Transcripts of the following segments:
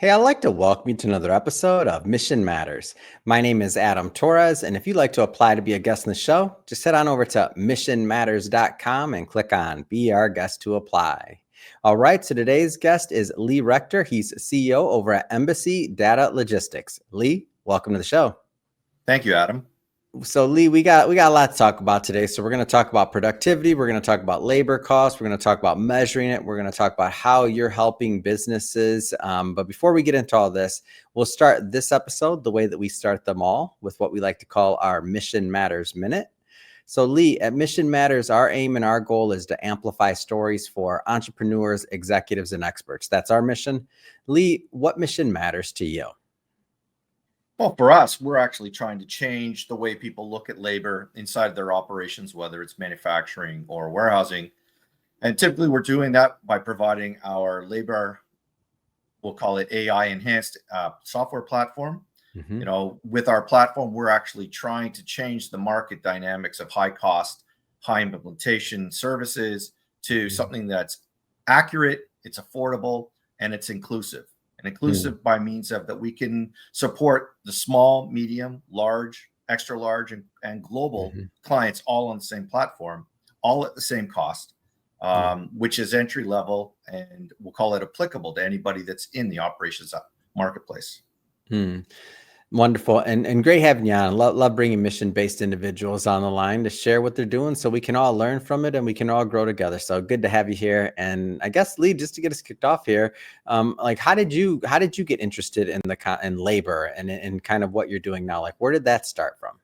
Hey, I'd like to welcome you to another episode of Mission Matters. My name is Adam Torres, and if you'd like to apply to be a guest on the show, just head on over to missionmatters.com and click on Be Our Guest to apply. All right, so today's guest is Lee Rector. He's CEO over at Embassy Data Logistics. Lee, welcome to the show. Thank you, Adam. So Lee, we got a lot to talk about today. So we're going to talk about productivity. We're going to talk about labor costs. We're going to talk about measuring it. We're going to talk about how you're helping businesses. But before we get into all this, we'll start this episode the way that we start them all, with what we like to call our Mission Matters Minute. So Lee, at Mission Matters, our aim and our goal is to amplify stories for entrepreneurs, executives, and experts. That's our mission. Lee, what mission matters to you? Well, for us, we're actually trying to change the way people look at labor inside their operations, whether it's manufacturing or warehousing. And typically we're doing that by providing our labor, we'll call it AI enhanced software platform. Mm-hmm. With our platform, we're actually trying to change the market dynamics of high cost, high implementation services to something that's accurate, it's affordable, and it's inclusive. And inclusive by means of that we can support the small, medium, large, extra large, and global clients all on the same platform, all at the same cost, which is entry level, and we'll call it applicable to anybody that's in the operations marketplace. Wonderful. And great having you on. Love bringing mission-based individuals on the line to share what they're doing so we can all learn from it and we can all grow together. So good to have you here. And I guess, Lee, just to get us kicked off here, how did you get interested in labor and in kind of what you're doing now? Like, where did that start from?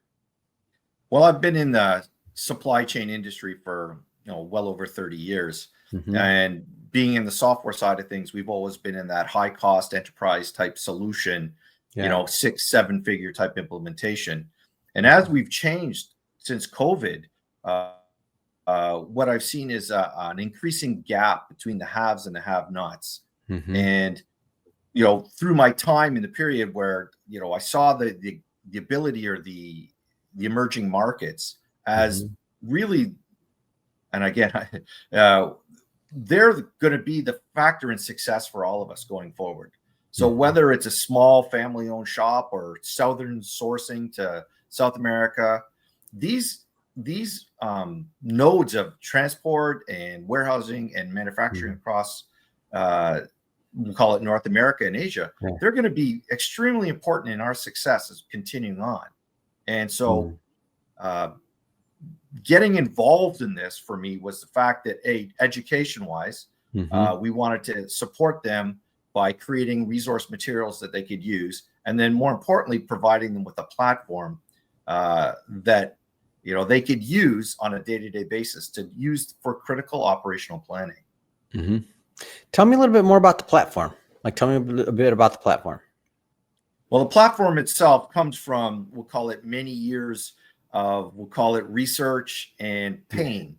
Well, I've been in the supply chain industry for well over 30 years. And being in the software side of things, we've always been in that high cost enterprise type solution. 6-7 figure type implementation. And as we've changed since COVID, what I've seen is an increasing gap between the haves and the have-nots. And, through my time in the period where, I saw the ability or the emerging markets as really, and again, they're going to be the factor in success for all of us going forward. So whether it's a small family-owned shop or southern sourcing to South America, these nodes of transport and warehousing and manufacturing across, we call it North America and Asia, they're going to be extremely important in our success as continuing on. And so getting involved in this for me was the fact that, education-wise, we wanted to support them by creating resource materials that they could use, and then more importantly, providing them with a platform that they could use on a day-to-day basis to use for critical operational planning. Tell me a little bit more about the platform. Tell me a bit about the platform. Well, the platform itself comes from, we'll call it many years of, we'll call it research and pain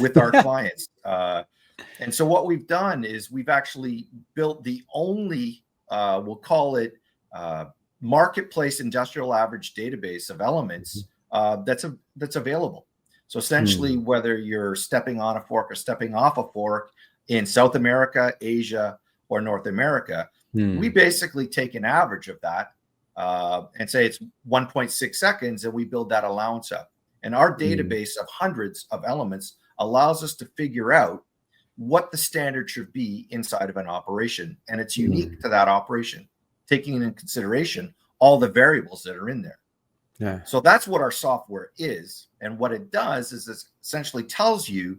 with our clients. And so what we've done is we've actually built the only, we'll call it marketplace industrial average database of elements that's available. So essentially, whether you're stepping on a fork or stepping off a fork in South America, Asia, or North America, we basically take an average of that and say it's 1.6 seconds, and we build that allowance up. And our database of hundreds of elements allows us to figure out what the standard should be inside of an operation. And it's unique to that operation, taking into consideration all the variables that are in there. So that's what our software is. And what it does is it essentially tells you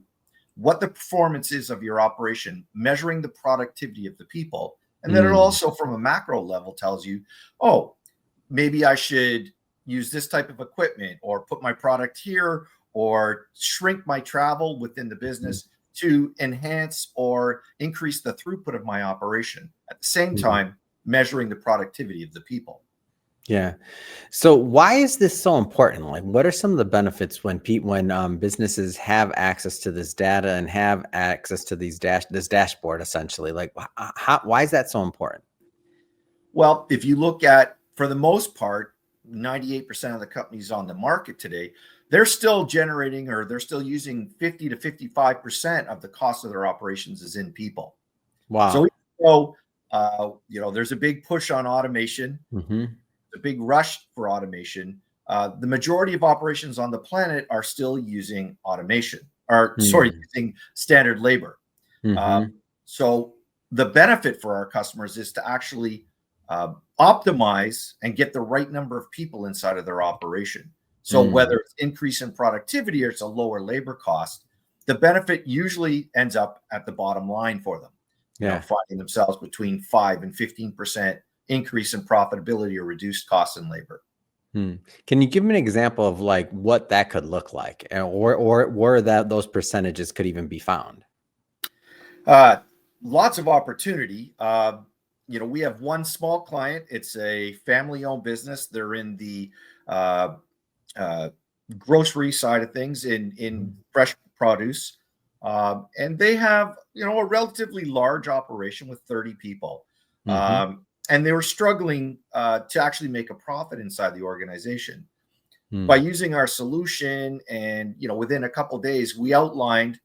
what the performance is of your operation, measuring the productivity of the people. And then it also, from a macro level, tells you, oh, maybe I should use this type of equipment or put my product here or shrink my travel within the business to enhance or increase the throughput of my operation, at the same time measuring the productivity of the people. Yeah. So why is this so important? What are some of the benefits when businesses have access to this data and have access to this dashboard, essentially? Why is that so important? Well, if you look at, for the most part, 98% of the companies on the market today, they're still generating, or they're still using 50 to 55% of the cost of their operations is in people. Wow. So There's a big push on automation, Mm-hmm. a big rush for automation. The majority of operations on the planet are still using automation, or sorry, using standard labor. Uh, Mm-hmm. so the benefit for our customers is to actually optimize and get the right number of people inside of their operation. So whether it's increase in productivity or it's a lower labor cost, the benefit usually ends up at the bottom line for them. Yeah. Finding themselves between 5 and 15% increase in profitability or reduced costs in labor. Can you give me an example of like what that could look like, or where that those percentages could even be found? Lots of opportunity. We have one small client. It's a family-owned business. They're in the uh, uh, grocery side of things in fresh produce, and they have a relatively large operation with 30 people, Mm-hmm. and they were struggling to actually make a profit inside the organization. By Mm. using our solution, and within a couple of days, we outlined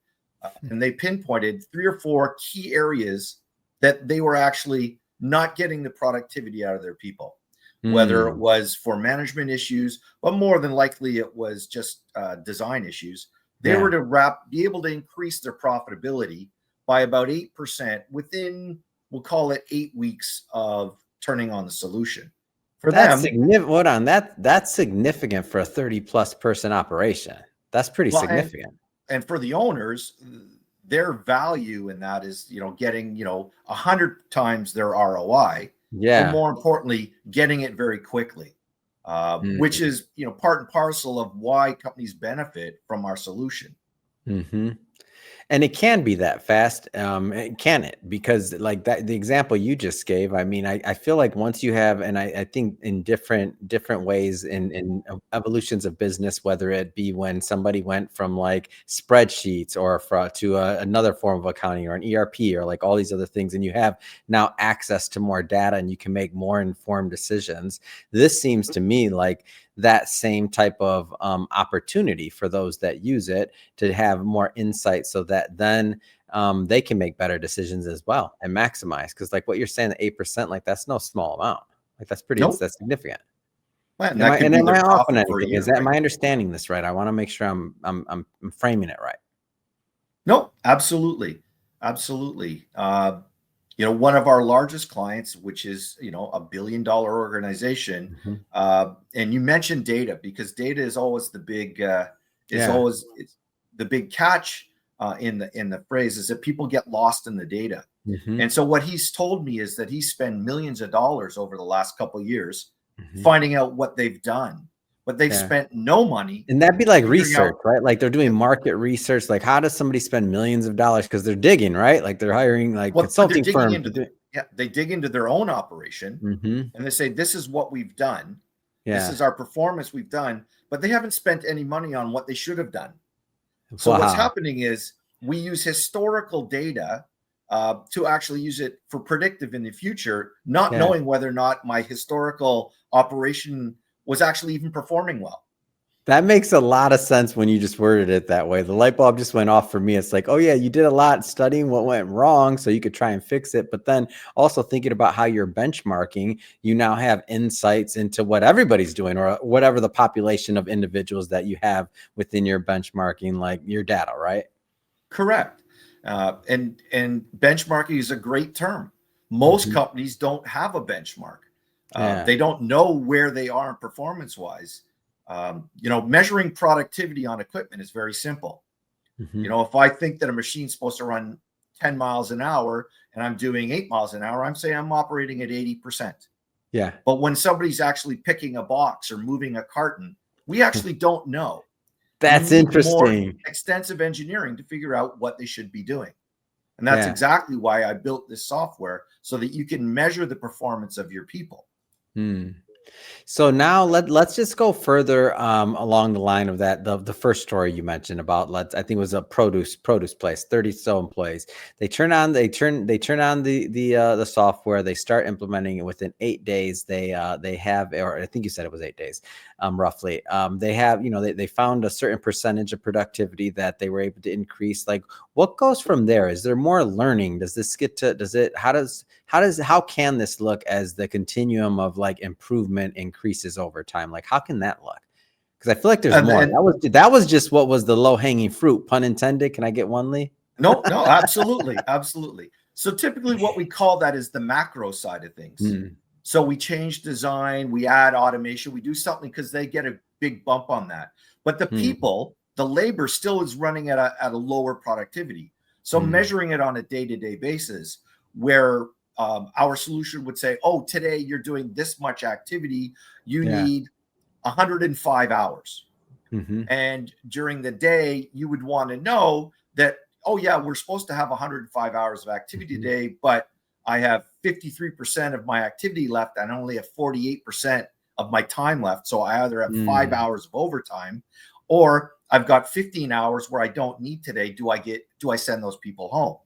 and they pinpointed 3 or 4 key areas that they were actually not getting the productivity out of their people, whether it Mm. was for management issues, but more than likely it was just design issues. They were Yeah. to be able to increase their profitability by about 8% within, we'll call it 8 weeks of turning on the solution. For That's them, significant. Hold on, that's significant for a 30 plus person operation. That's pretty well, significant. and for the owners, their value in that is getting 100 times their ROI, but Yeah. more importantly, getting it very quickly, which Mm. is part and parcel of why companies benefit from our solution. Mm-hmm. And it can be that fast, can it? Because like that, the example you just gave, I mean, I feel like once you have, and I think in different ways in evolutions of business, whether it be when somebody went from like spreadsheets or to another form of accounting or an ERP or like all these other things, and you have now access to more data and you can make more informed decisions. This seems to me like that same type of opportunity for those that use it to have more insight so that then they can make better decisions as well and maximize. Because like what you're saying, the 8%, like that's no small amount. Like Nope. that's significant. And Am that I could be am their I off on profit for a anything? year, Am right? I understanding this right? I want to make sure I'm framing it right. Nope, absolutely. Absolutely. One of our largest clients, which is, $1 billion organization. Mhm. And you mentioned data, because data is always the big, Yeah. it's the big catch in the phrase, is that people get lost in the data. Hmm. And so what he's told me is that he spent millions of dollars over the last couple of years Hmm. finding out what they've done, but they've Yeah. spent no money And that'd be like figuring research, out. right? Like they're doing market research. Like how does somebody spend millions of dollars? Because they're digging, right? Like they're hiring like Well, they're consulting digging firms into to do. they dig into their own operation, Hmm. and they say, this is what we've done. This Yeah. is our performance we've done, but they haven't spent any money on what they should have done. So what's Wow. happening is we use historical data to actually use it for predictive in the future, not Yeah. knowing whether or not my historical operation was actually even performing well. That makes a lot of sense when you just worded it that way. The light bulb just went off for me. It's like, oh yeah, you did a lot studying what went wrong so you could try and fix it. But then also thinking about how you're benchmarking, you now have insights into what everybody's doing or whatever the population of individuals that you have within your benchmarking, like your data, right? Correct. And benchmarking is a great term. Most Hmm. companies don't have a benchmark. Yeah. They don't know where they are performance wise. Measuring productivity on equipment is very simple. Hmm. If I think that a machine's supposed to run 10 miles an hour and I'm doing 8 miles an hour, I'm saying I'm operating at 80%. Yeah. But when somebody's actually picking a box or moving a carton, we actually don't know. We That's need more interesting. extensive engineering to figure out what they should be doing. And that's Yeah. exactly why I built this software, so that you can measure the performance of your people. Hmm. So now let's just go further along the line of that. The first story you mentioned about I think it was a produce place, 30 so employees. They turn on the software. They start implementing it within 8 days. They have, or I think you said it was 8 days, roughly. They have, they found a certain percentage of productivity that they were able to increase. Like what goes from there? Is there more learning? Does this get to, does it, how can this look as the continuum of like improvement increases over time? Like, how can that look? Because I feel like there's more. That was just what was the low hanging fruit, pun intended. Can I get one, Lee? No, absolutely, absolutely. So typically, what we call that is the macro side of things. So we change design, we add automation, we do something because they get a big bump on that. But the people, the labor still is running at a lower productivity. So measuring it on a day-to-day basis, where our solution would say, oh, today you're doing this much activity, you need 105 hours. And during the day, you would want to know that, oh, yeah, we're supposed to have 105 hours of activity today, but I have 53% of my activity left and I only have 48% of my time left. So I either have 5 hours of overtime, or I've got 15 hours where I don't need today. Do I send those people home?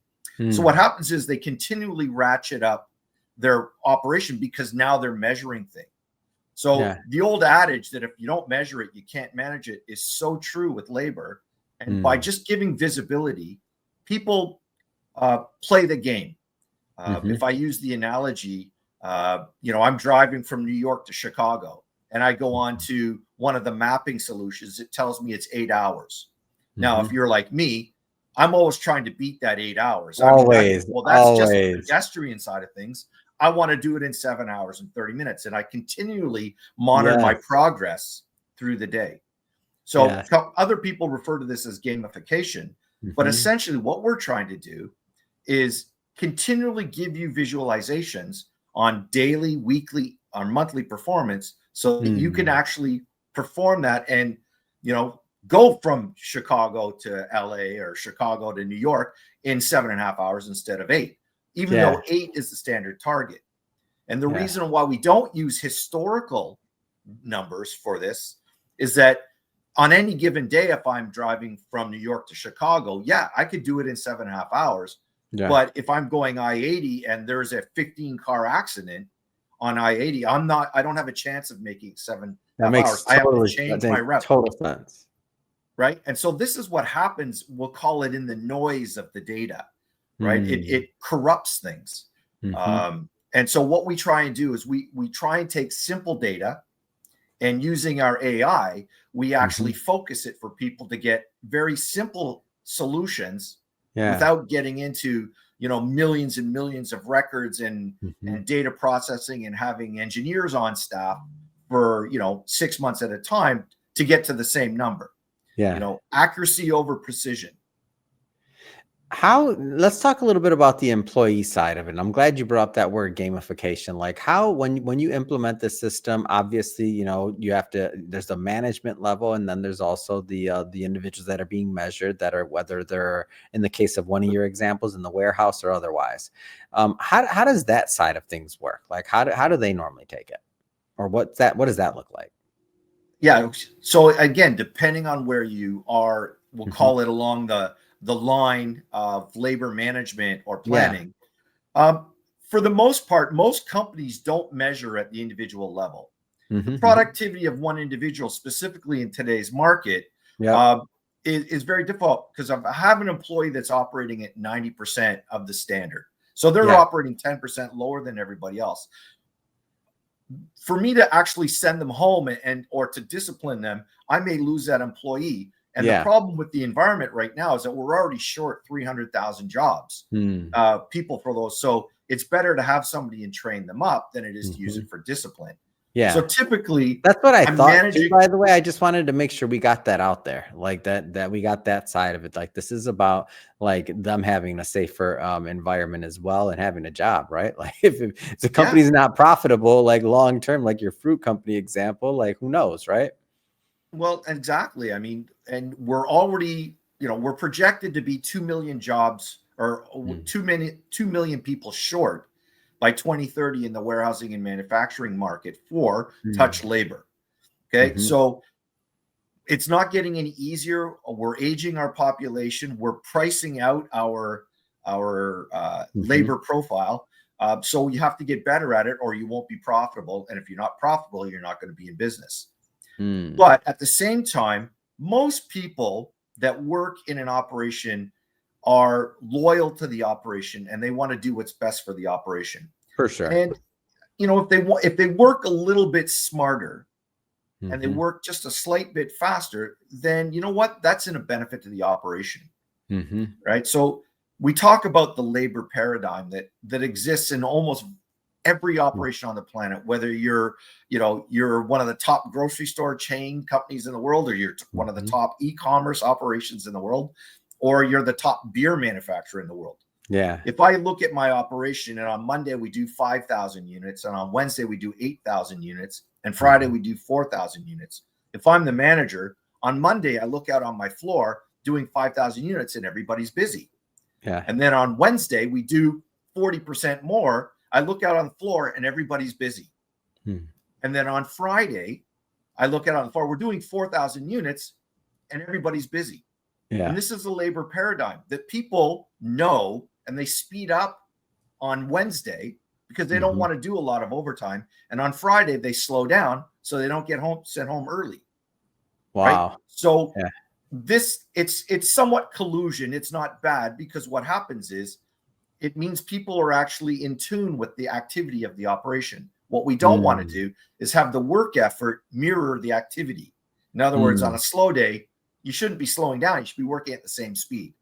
So what happens is they continually ratchet up their operation because now they're measuring things. So the old adage that if you don't measure it, you can't manage it is so true with labor. And by just giving visibility, people play the game. If I use the analogy, I'm driving from New York to Chicago and I go on to one of the mapping solutions. It tells me it's 8 hours. Now, if you're like me, I'm always trying to beat that 8 hours. Always. That's just the pedestrian side of things. I want to do it in 7 hours and 30 minutes. And I continually monitor my progress through the day. So other people refer to this as gamification. But essentially what we're trying to do is continually give you visualizations on daily, weekly, or monthly performance so that you can actually perform that and, go from Chicago to LA or Chicago to New York in 7.5 hours instead of 8, even though 8 is the standard target. And the reason why we don't use historical numbers for this is that on any given day, if I'm driving from New York to Chicago, I could do it in 7.5 hours. But if I'm going I-80 and there's a 15-car accident on I-80, I don't have a chance of making 7.5 hours. I have to change my route. Total sense. Right. And so this is what happens. We'll call it in the noise of the data, right? It corrupts things. And so what we try and do is we try and take simple data, and using our AI, we actually focus it for people to get very simple solutions without getting into, millions and millions of records and data processing and having engineers on staff for, 6 months at a time to get to the same number. Accuracy over precision. Let's talk a little bit about the employee side of it. And I'm glad you brought up that word gamification. Like when you implement the system, obviously, you have to, there's the management level, and then there's also the individuals that are being measured, that are, whether they're in the case of one of your examples in the warehouse or otherwise. How does that side of things work? Like how do they normally take it? Or what does that look like? Yeah. So again, depending on where you are, we'll call it along the line of labor management or planning. For the most part, most companies don't measure at the individual level. The productivity of one individual, specifically in today's market, is very difficult because I have an employee that's operating at 90% of the standard. So they're operating 10% lower than everybody else. For me to actually send them home or to discipline them, I may lose that employee. And the problem with the environment right now is that we're already short 300,000 jobs, people for those. So it's better to have somebody and train them up than it is to use it for discipline. So typically, that's what I thought. By the way, I just wanted to make sure we got that out there, like that we got that side of it. Like this is about like them having a safer environment as well and having a job, right? Like if the company's not profitable, like long term, like your fruit company example, like who knows, right? Well, exactly. I mean, and we're already, we're projected to be 2 million jobs or 2 million people short by 2030 in the warehousing and manufacturing market for touch labor. Okay. So it's not getting any easier. We're aging our population. We're pricing out our labor profile. So you have to get better at it or you won't be profitable. And if you're not profitable, you're not going to be in business. But at the same time, most people that work in an operation are loyal to the operation and they want to do what's best for the operation. For sure. And if they work a little bit smarter and they Mm-hmm. work just a slight bit faster, then you know what? That's in a benefit to the operation, Mm-hmm. right? So we talk about the labor paradigm that exists in almost every operation on the planet, whether you're one of the top grocery store chain companies in the world, or you're one of the Mm-hmm. top e-commerce operations in the world, or you're the top beer manufacturer in the world. Yeah. If I look at my operation, and on Monday we do 5,000 units, and on Wednesday we do 8,000 units, and Friday Mm-hmm. we do 4,000 units. If I'm the manager, on Monday I look out on my floor doing 5,000 units and everybody's busy. Yeah. And then on Wednesday we do 40% more. I look out on the floor and everybody's busy. Hmm. And then on Friday, I look out on the floor, we're doing 4,000 units and everybody's busy. Yeah. And this is the labor paradigm that people know, and they speed up on Wednesday because they don't Mm-hmm. want to do a lot of overtime. And on Friday, they slow down so they don't get sent home early. Right. Wow. So Yeah. it's somewhat collusion. It's not bad, because what happens is it means people are actually in tune with the activity of the operation. What we don't want to do is have the work effort mirror the activity. In other words, on a slow day, you shouldn't be slowing down. You should be working at the same speed.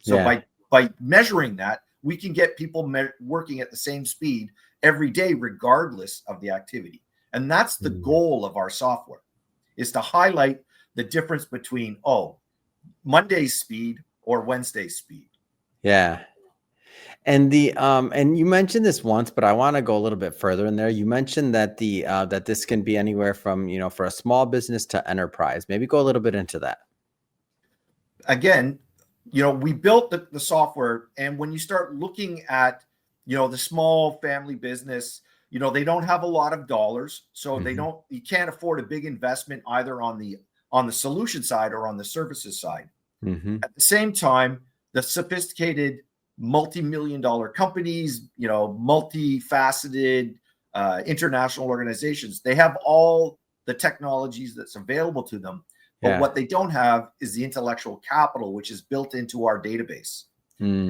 So Yeah. by measuring that, we can get people working at the same speed every day, regardless of the activity. And that's the goal of our software, is to highlight the difference between, Monday's speed or Wednesday's speed. Yeah. And and you mentioned this once, but I want to go a little bit further in there. You mentioned that that this can be anywhere from, for a small business to enterprise. Maybe go a little bit into that. Again, we built the software, and when you start looking at, the small family business, they don't have a lot of dollars, so you can't afford a big investment either on the solution side or on the services side. Mm-hmm. At the same time, the sophisticated multi-million-dollar companies, multifaceted international organizations, they have all the technologies that's available to them. But what they don't have is the intellectual capital, which is built into our database.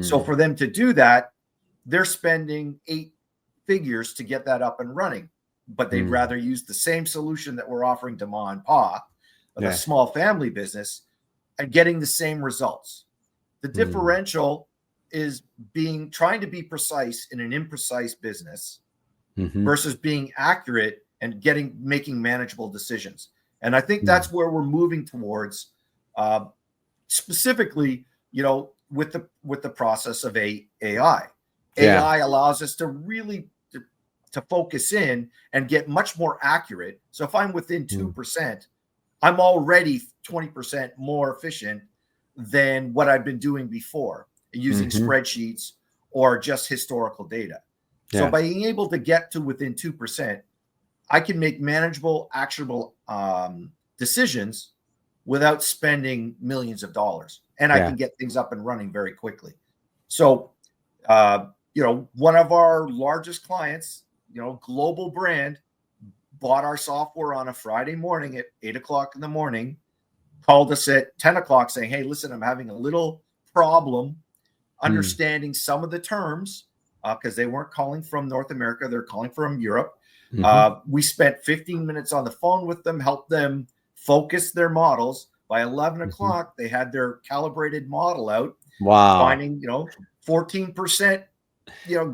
So for them to do that, they're spending 8 figures to get that up and running. But they'd rather use the same solution that we're offering to Ma and Pa, the small family business, and getting the same results. The differential is trying to be precise in an imprecise business versus being accurate and making manageable decisions. And I think that's where we're moving towards, specifically, with the process of AI. AI allows us to really to focus in and get much more accurate. So if I'm within 2%, I'm already 20% more efficient than what I've been doing before, using spreadsheets or just historical data. So by being able to get to within 2%, I can make manageable, actionable decisions without spending millions of dollars, and I can get things up and running very quickly. So, one of our largest clients, global brand, bought our software on a Friday morning at 8:00 in the morning, called us at 10:00 saying, "Hey, listen, I'm having a little problem understanding some of the terms," because they weren't calling from North America, they're calling from Europe. We spent 15 minutes on the phone with them, helped them focus their models. By 11:00, they had their calibrated model out. Wow. Finding, 14%,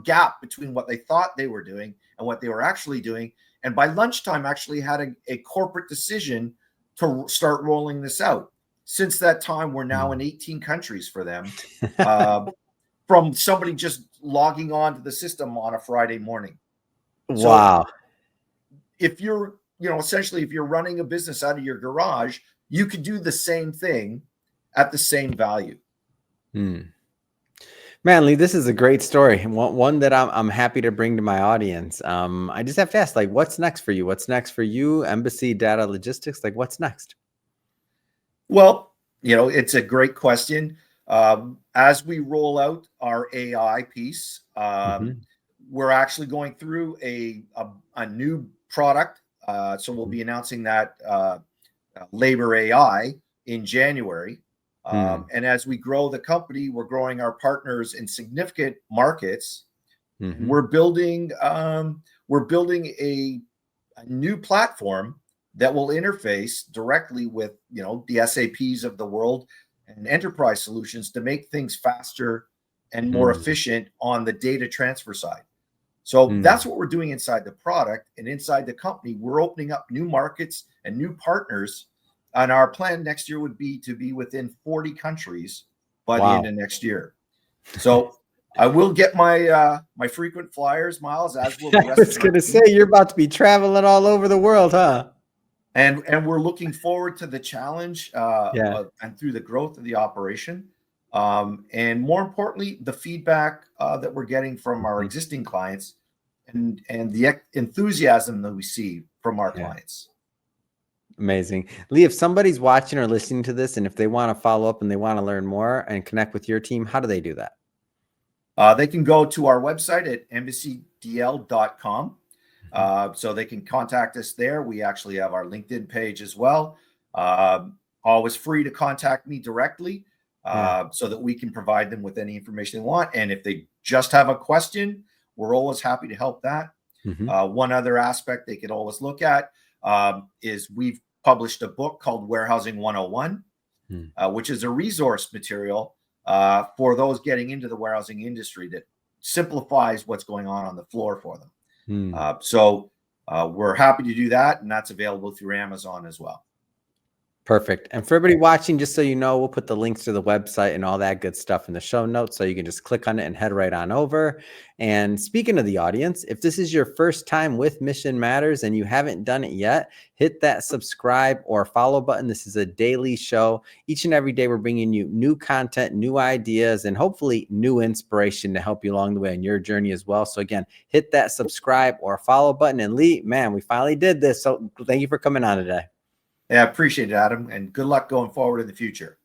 gap between what they thought they were doing and what they were actually doing. And by lunchtime, actually had a corporate decision to start rolling this out. Since that time, we're now in 18 countries for them, from somebody just logging on to the system on a Friday morning. Wow. So if you're, essentially, if you're running a business out of your garage, you could do the same thing at the same value. Man, Lee, this is a great story. One that I'm happy to bring to my audience. I just have to ask, what's next for you? What's next for you, Embassy Data Logistics? What's next? Well, it's a great question. As we roll out our AI piece, we're actually going through a new product. So we'll be announcing that Labor AI in January. And as we grow the company, we're growing our partners in significant markets. And we're building a new platform that will interface directly with, you know, the SAPs of the world and enterprise solutions to make things faster and more efficient on the data transfer side. So that's what we're doing inside the product, and inside the company, we're opening up new markets and new partners. And our plan next year would be to be within 40 countries by the end of next year. So I will get my my frequent flyers, Miles, as will the rest I was going to say, you're about to be traveling all over the world, huh? And we're looking forward to the challenge and through the growth of the operation. And more importantly, the feedback that we're getting from our existing clients and the enthusiasm that we see from our clients. Amazing. Lee, if somebody's watching or listening to this, and if they want to follow up and they want to learn more and connect with your team, how do they do that? They can go to our website at embassydl.com. So they can contact us there. We actually have our LinkedIn page as well. Always free to contact me directly so that we can provide them with any information they want. And if they just have a question, we're always happy to help that. One other aspect they could always look at is we've published a book called Warehousing 101, which is a resource material for those getting into the warehousing industry that simplifies what's going on the floor for them. So we're happy to do that, and that's available through Amazon as well. Perfect. And for everybody watching, just so you know, we'll put the links to the website and all that good stuff in the show notes, so you can just click on it and head right on over. And speaking of the audience, if this is your first time with Mission Matters and you haven't done it yet, hit that subscribe or follow button. This is a daily show. Each and every day, we're bringing you new content, new ideas, and hopefully new inspiration to help you along the way on your journey as well. So again, hit that subscribe or follow button. And Lee, man, we finally did this. So thank you for coming on today. Yeah, I appreciate it, Adam, and good luck going forward in the future.